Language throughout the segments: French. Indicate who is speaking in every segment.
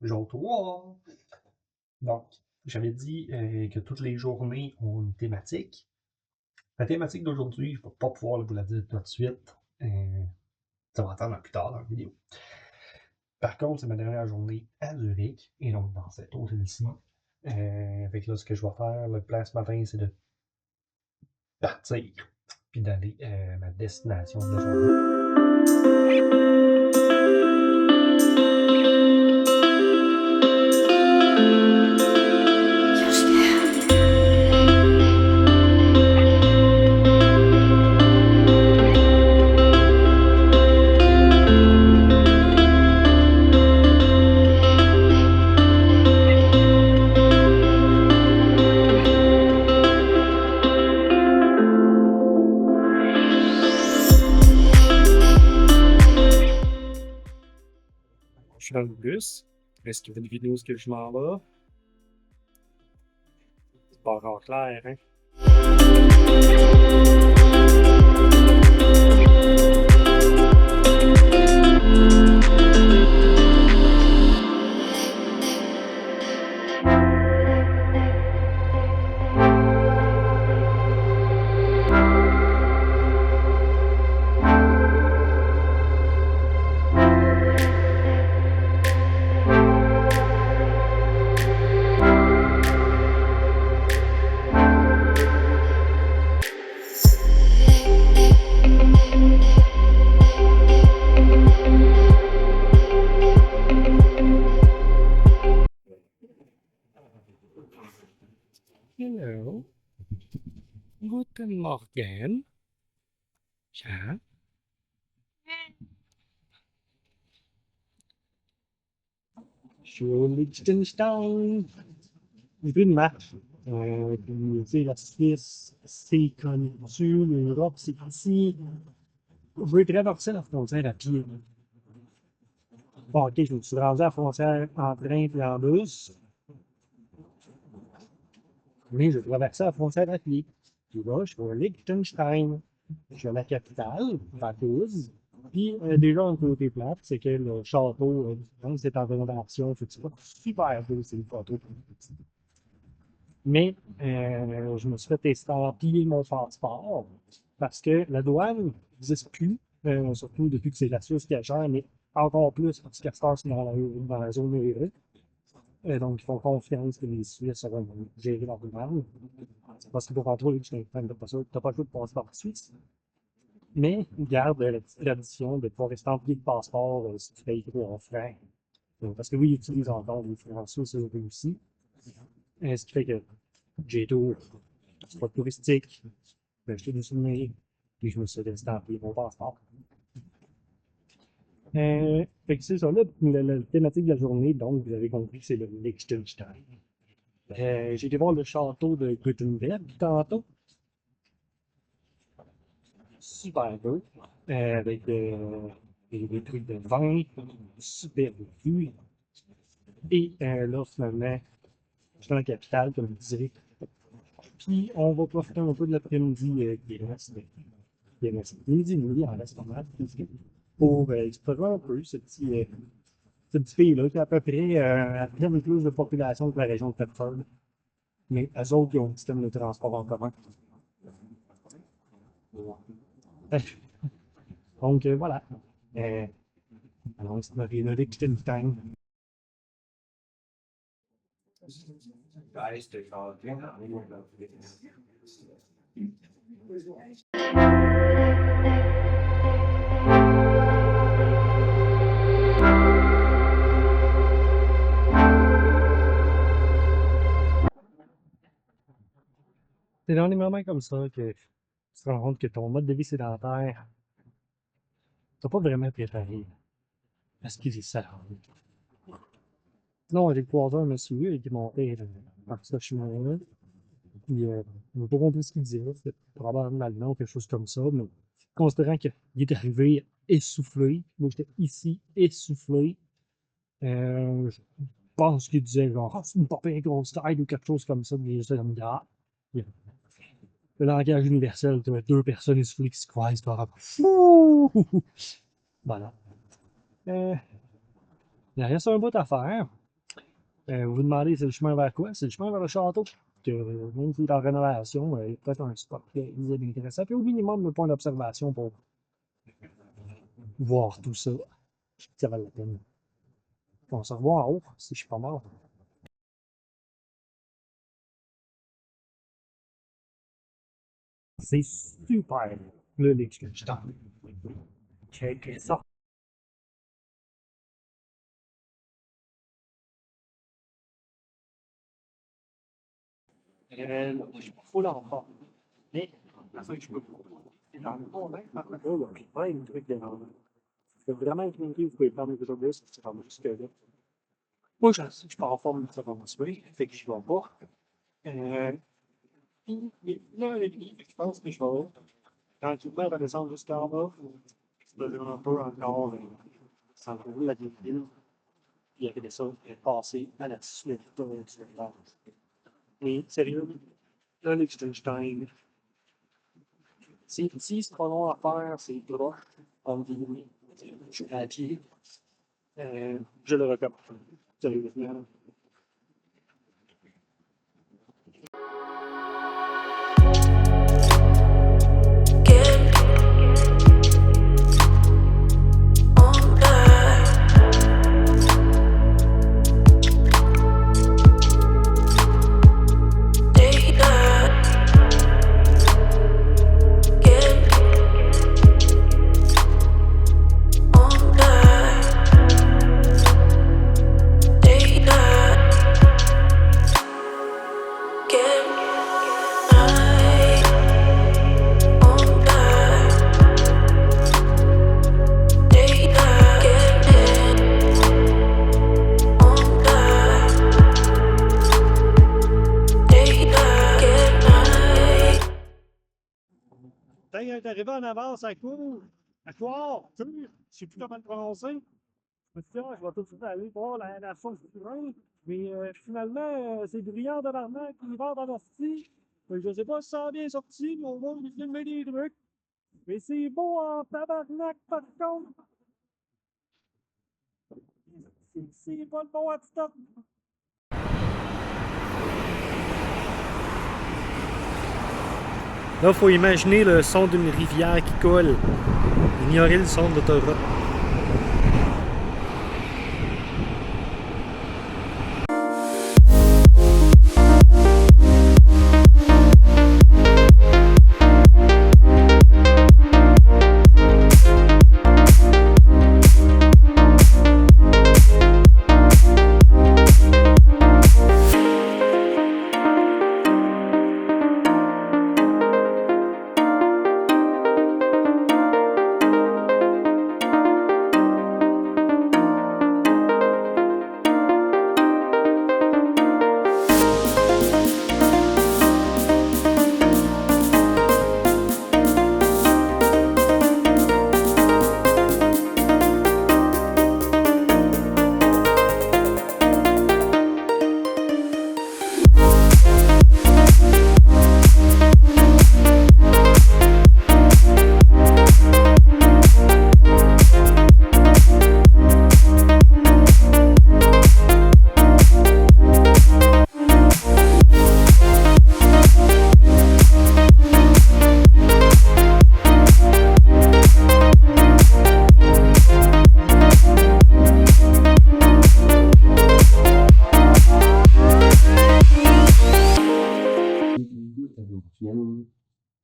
Speaker 1: Jour 3. Donc, j'avais dit que toutes les journées ont une thématique. La thématique d'aujourd'hui, je ne vais pas pouvoir vous la dire tout de suite. Ça va attendre plus tard dans la vidéo. Par contre, c'est ma dernière journée à Zurich, et donc dans cet hôtel-ci. Avec là, ce que je vais faire, le plan ce matin, c'est de partir, puis d'aller à ma destination de la journée.
Speaker 2: Je suis dans le bus. Est-ce qu'il y a une vidéo ce que je m'en vais? C'est pas encore clair, hein? Hello. Guten Morgen. Ja. Je suis au Liechtenstein. J'ai pris une map. Puis, tu sais, la Suisse, c'est connu. L'Europe, c'est ici. Je vais traverser la frontière à pied. Bon, ok, je me suis rendu à la frontière en train et en bus. Mais je traversais la frontière à pied. Puis là, je suis au Liechtenstein. Je suis à la capitale, Vaduz. Puis déjà, un côté plate, c'est que le château, c'est en rénovation. Fait que c'est pas super beau, c'est une photo. Mais je me suis fait estampiller mon passeport parce que la douane n'existe plus, surtout depuis que c'est la Suisse qui a gère, mais encore plus parce qu'à ce c'est dans la zone euro. Donc, ils font confiance que les Suisses vont gérer leur douane. Parce que pour rentrer, tu n'as pas le choix de passer par la Suisse. Mais ils gardent la petite tradition de pouvoir estampiller le passeport si tu payes 3 francs. Parce que oui, ils utilisent encore les francs suisses aussi. Ce qui fait que j'ai tout, c'est pas touristique. J'ai acheté des souvenirs, puis je me suis fait stamper mon passeport. Fait que c'est ça, là, la thématique de la journée, donc, vous avez compris, c'est le Liechtenstein. J'ai été voir le château de Gutenberg tantôt. Super beau. Avec des trucs de vin, super vue. Et là, finalement, je suis dans la capitale, comme je disais. Puis, on va profiter un peu de l'après-midi qui reste. Qui reste midi, en reste pas mal. Pour explorer un peu ce petit pays-là qui a à peu près à peine plus de population que la région de Thetford. Mais eux autres, ils ont un système de transport en commun. Donc voilà. Alors, c'est Marie Liechtenstein. C'est dans les moments comme ça que tu te rends compte que ton mode de vie sédentaire, t'as pas vraiment préparé à ce qu'il est ça. Non, j'ai croisé un monsieur qui montait par ce chemin-là. Puis, on n'a pas compris ce qu'il disait. C'était probablement allemand ou quelque chose comme ça. Mais considérant qu'il est arrivé essoufflé, moi j'étais ici essoufflé, je pense qu'il disait genre, ah, c'est une pas grosse taille ou quelque chose comme ça. Mais j'étais comme, gars, le langage universel, tu as deux personnes essoufflées qui se croisent par rapport. Voilà. Il reste un bout à faire. Vous vous demandez c'est le chemin vers quoi? C'est le chemin vers le château. Même s'il est en rénovation, il y a peut-être un spot très visible intéressant. Puis au minimum, le point d'observation pour voir tout ça. Ça valait la peine. On se revoit en haut si je suis pas mort. C'est super, le Liechtenstein. Check ça. Je suis pas full en forme. Mais, la fois que je peux c'est dans le fond, même, par contre, là, il y a plein de trucs dedans. C'est vraiment compliqué, vous pouvez prendre des autobus, c'est vraiment jusque là. Moi, je sais que je suis pas en forme de commencer, fait que j'y vais pas. Puis, là, je pense que je vais tranquillement redescendre jusqu'en bas, explorer un peu encore, sans trouver la ville. Puis après ça, passer à la suite du village. Mais sérieux, là, Liechtenstein, c'est petit, c'est pas long à faire, c'est proche, en ville, je suis à pied. Je le recommande. Sérieusement. T'es arrivé en avance à court, à quoi? Je sais plus comment le prononcer. Je me suis dit, ah, je vais tout de suite aller voir la force du train. Mais finalement, c'est brillant de l'arnaque qui va dans l'hostie. Je sais pas si ça a bien sorti, mais au moins, j'ai filmé des trucs. Mais c'est beau en tabarnak, par contre. C'est pas le bon à stop. Là, il faut imaginer le son d'une rivière qui coule. Ignorer le son de l'autoroute.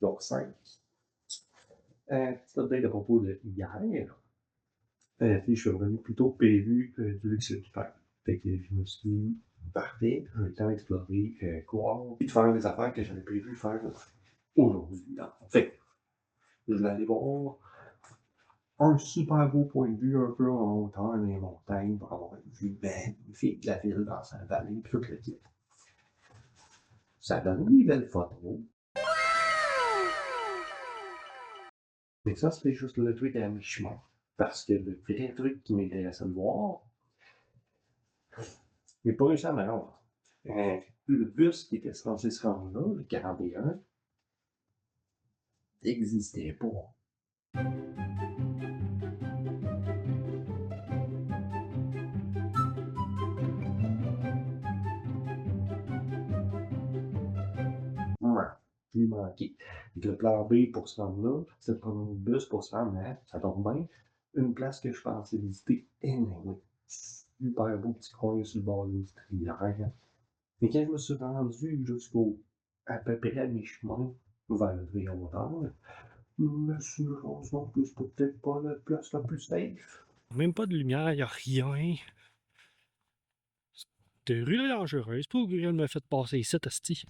Speaker 1: Jour 5. Petit update à propos de hier. Je suis revenu plus tôt que prévu du Luxembourg. Fait que je me suis parfait, un temps d'explorer quoi, puis de faire des affaires que j'avais prévu faire aujourd'hui. Fait que je vais aller voir un super beau point de vue un peu en hauteur dans les montagnes pour avoir une vue magnifique de la ville dans sa vallée, puis tout le kit. Ça donne des belles photos. Mais ça, c'était juste le truc à mi-chemin. Parce que le vrai truc qui m'intéressait de voir, j'ai pas réussi à me rendre. Le bus qui était censé se rendre là, le 41, n'existait pas. lui manquait. Et le plan B pour se rendre là, c'était de prendre un bus pour se rendre à, ça tombe bien, une place que je pensais visiter énormément. Super beau petit coin sur le bord de l'industriel. Mais quand je me suis rendu jusqu'au à peu près à mi-chemin vers le Triangle, je me suis rendu compte que c'était peut-être pas la place la plus safe.
Speaker 2: Même pas de lumière, y a rien. C'était rue dangereuse. Pas où Guriel m'a fait passer ici, asti.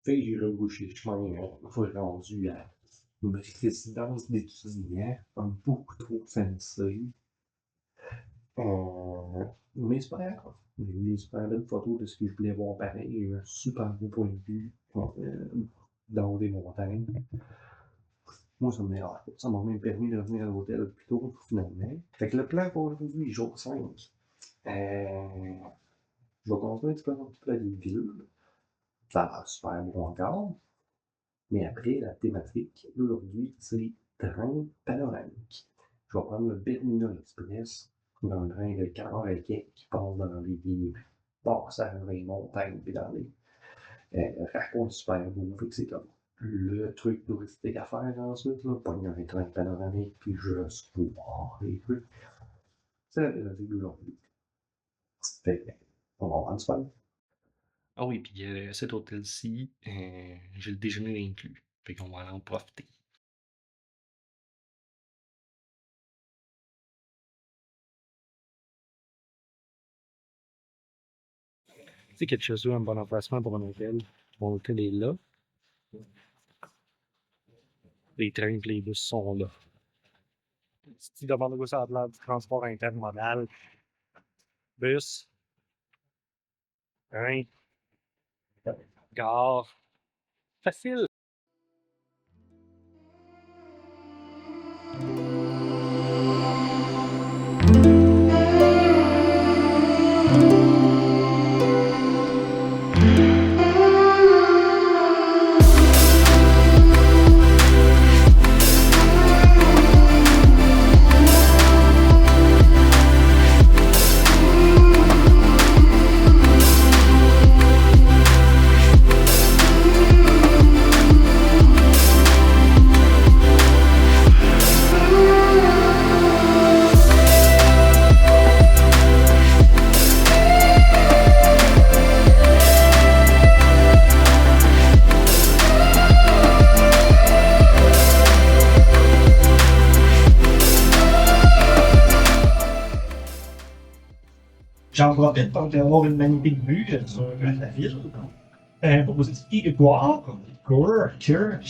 Speaker 1: Fait que j'ai rebouché le chemin, une fois rendu à une résidence d'étudiants, un beaucoup trop fancy. Mais c'est pas grave. J'ai eu des super belles photos de ce que je voulais voir pareil. J'ai eu un super beau point de vue dans des montagnes. Moi, ça me dérange pas. Ça m'a même permis de revenir à l'hôtel plus tôt, finalement. Fait que le plan pour aujourd'hui, jour 5. Je vais continuer un petit peu dans toute la ville. Ça va super bon encore. Mais après, la thématique, aujourd'hui, c'est train panoramique. Je vais prendre le Bernina Express, un train de 4 et quelques qui passe dans les passages dans les montagnes et dans les racontes super beaux. Fait que c'est comme le truc touristique à faire ensuite, là. Pogner un train panoramique, puis juste voir les trucs. C'est la thématique d'aujourd'hui. Fait que, on va avoir du fun. Ah oui, puis cet hôtel-ci, j'ai le déjeuner inclus. Fait qu'on va aller en profiter.
Speaker 2: C'est quelque chose, un bon emplacement pour un hôtel. Mon hôtel est là. Les trains et les bus sont là. Si tu demandes où ça a du transport intermodal, bus, train, gare, facile.
Speaker 1: J'en profite pour avoir une magnifique vue sur la ville. Pour vous expliquer Goire, CHUI,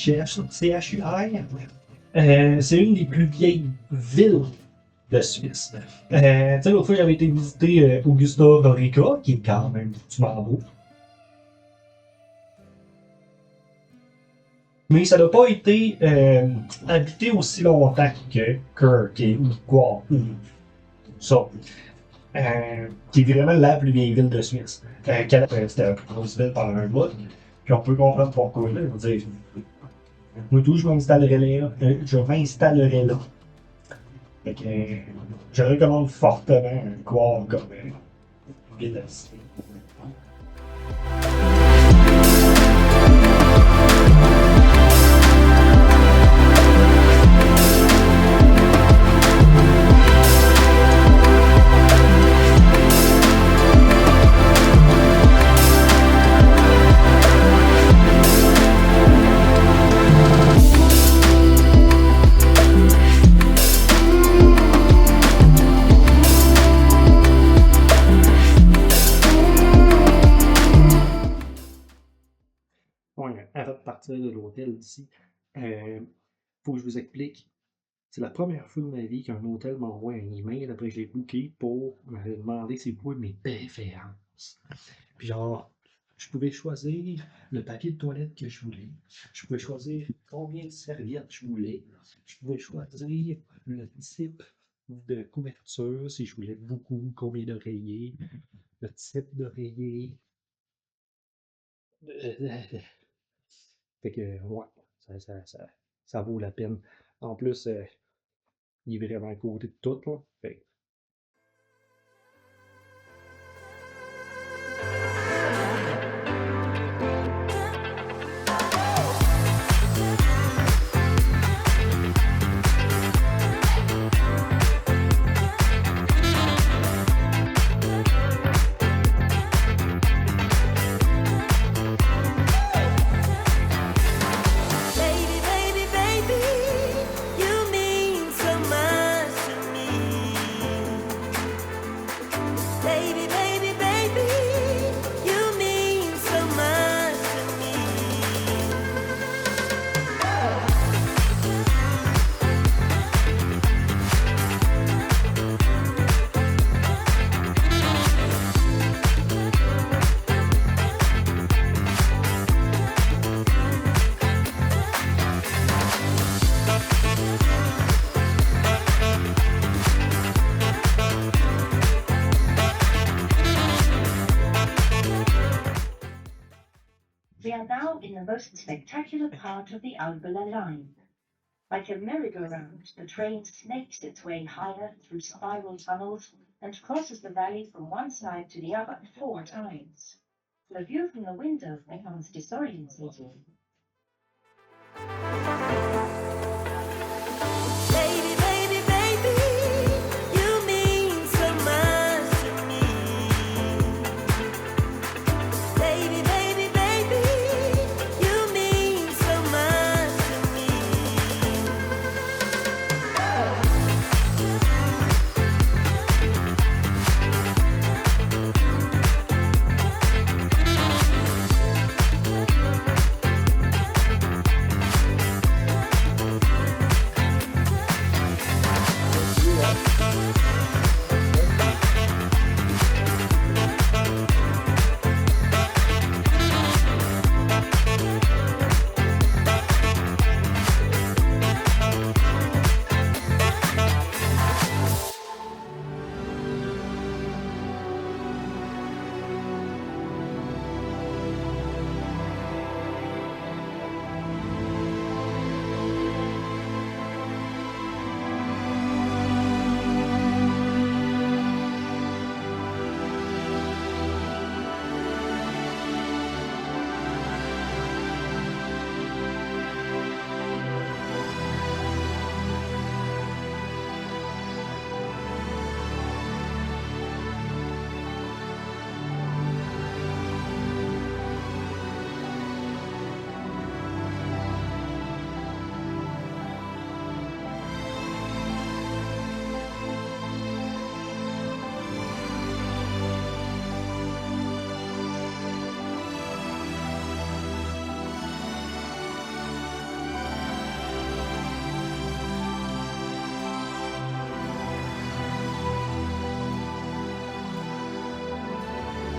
Speaker 1: c'est une des plus vieilles villes de Suisse. Tu sais, l'autre fois, j'avais été visiter Augusta Raurica, qui est quand même super beau. Mais ça n'a pas été habité aussi longtemps que Kirk ou Goire. Ça. Qui est vraiment la plus vieille ville de Suisse. C'était la plus grosse ville pendant un bout. Puis on peut comprendre pourquoi. Là, je veux dire, moi tout, je m'installerai là. Fait que, je recommande fortement Goire comme ville. Avant de partir de l'hôtel d'ici, faut que je vous explique. C'est la première fois de ma vie qu'un hôtel m'envoie un email après que je l'ai booké pour me demander c'est quoi mes préférences. Puis genre, je pouvais choisir le papier de toilette que je voulais. Je pouvais choisir combien de serviettes je voulais. Je pouvais choisir le type de couverture, si je voulais beaucoup, combien d'oreillers, le type d'oreiller. Fait que, ouais, ça vaut la peine. En plus, il est vraiment à côté de tout, là. Fait que,
Speaker 3: are now in the most spectacular part of the Albula line. Like a merry-go-round, the train snakes its way higher through spiral tunnels and crosses the valley from one side to the other 4 times. The view from the window becomes disorientating.
Speaker 4: Baby, baby, baby, you mean so much to me. Baby, baby, baby, you mean so much to me.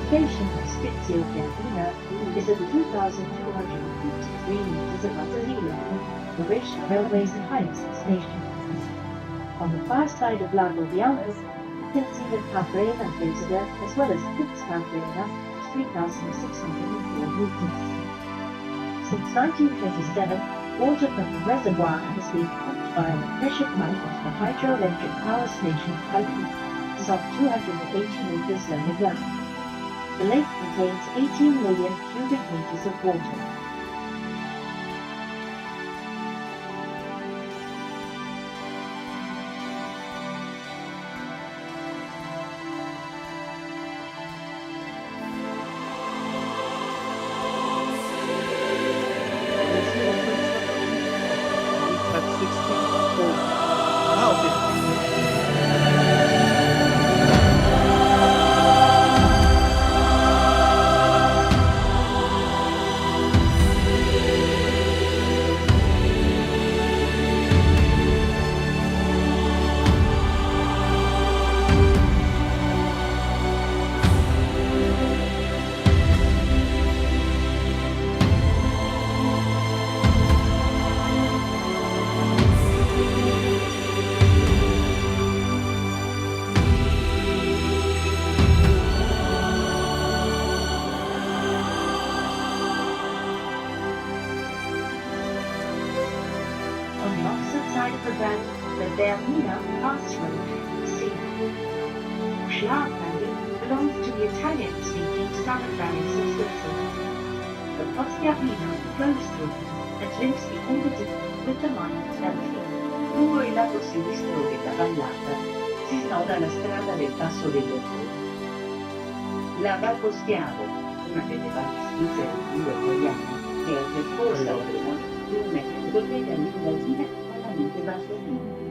Speaker 3: Station of Spitzio-Gambino is at 2,253 meters above the sea level, the Brescia Railway's highest station. On the far side of Lago Bianco, you can see the Caprera Visitor as well as Piz Caprera at 3,604 meters. Since 1927, water from the reservoir has been pumped via the pressure pipe of the hydroelectric power station Calvi, some 280 meters underground. The lake contains 18 million cubic meters of water.
Speaker 2: That's 16. Ah, okay.
Speaker 3: On the opposite side of the bend, the Bernina Pass Road, C. Schlag Valley belongs to the Italian-speaking Southern Valleys of Switzerland. The Poschiavino flows through it and links the Umbria with the mine of Delphi.
Speaker 5: Lungo il lato sinistro della vallata si snoda la strada del Passo delle Orme. La Val Poschiavo, una delle valli svizzere più equatoriane, è percorsa di un metro che collega l'Isola Latina alla Monte Valsellino.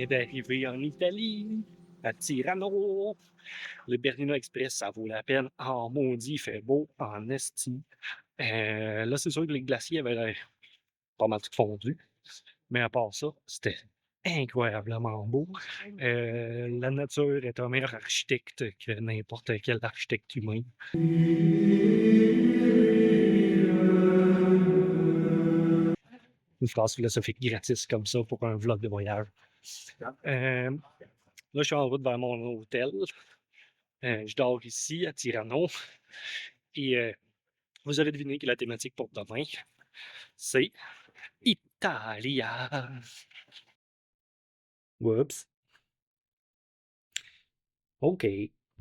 Speaker 2: vient d'arriver en Italie, à Tirano. Le Bernino Express, ça vaut la peine. En maudit, il fait beau, en esti. Là, c'est sûr que les glaciers avaient l'air pas mal tout fondus. Mais à part ça, c'était incroyablement beau. La nature est un meilleur architecte que n'importe quel architecte humain. Une phrase philosophique gratis comme ça pour un vlog de voyage. Là, je suis en route vers mon hôtel. Je dors ici, à Tirano. Et vous allez deviner que la thématique pour demain, c'est Italia. Whoops. OK.